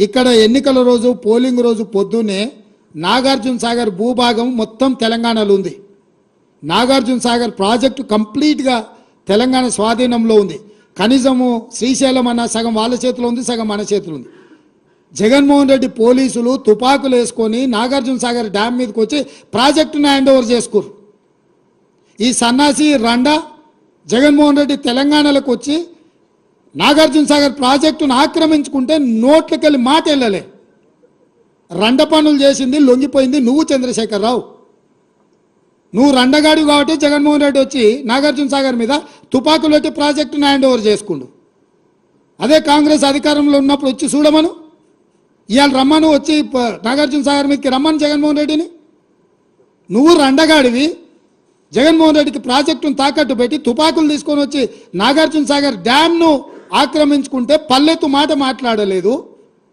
ఇక్కడ ఎన్నికల రోజు పోలింగ్ రోజు పొద్దున్నే నాగార్జున సాగర్ భూభాగం మొత్తం తెలంగాణలో ఉంది. నాగార్జున సాగర్ ప్రాజెక్టు కంప్లీట్గా తెలంగాణ స్వాధీనంలో ఉంది. కనీసము శ్రీశైలం అన్న సగం వాళ్ళ చేతిలో ఉంది, సగం మన చేతిలో ఉంది. జగన్మోహన్ రెడ్డి పోలీసులు తుపాకులు వేసుకొని నాగార్జున సాగర్ డ్యామ్ మీదకి వచ్చి ప్రాజెక్టును హ్యాండ్ ఓవర్ చేసుకోరు. ఈ సన్నాసి రండా జగన్మోహన్ రెడ్డి తెలంగాణలోకి వచ్చి నాగార్జున సాగర్ ప్రాజెక్టును ఆక్రమించుకుంటే నోట్లకెళ్ళి మాట వెళ్ళలే. రండ పనులు చేసింది లొంగిపోయింది నువ్వు చంద్రశేఖరరావు. నువ్వు రండగాడి కాబట్టి జగన్మోహన్ రెడ్డి వచ్చి నాగార్జున సాగర్ మీద తుపాకులు పెట్టి ప్రాజెక్టును హ్యాండ్ ఓవర్ చేసుకుండు. అదే కాంగ్రెస్ అధికారంలో ఉన్నప్పుడు వచ్చి చూడమను, ఇవాళ రమ్మను, వచ్చి నాగార్జున సాగర్ మీదకి రమ్మను జగన్మోహన్ రెడ్డిని. నువ్వు రండగాడివి, జగన్మోహన్ రెడ్డికి ప్రాజెక్టును తాకట్టు పెట్టి తుపాకులు తీసుకొని వచ్చి నాగార్జున సాగర్ డ్యామ్ను ఆక్రమించుకుంటే పల్లెత్తు మాట మాట్లాడలేదు.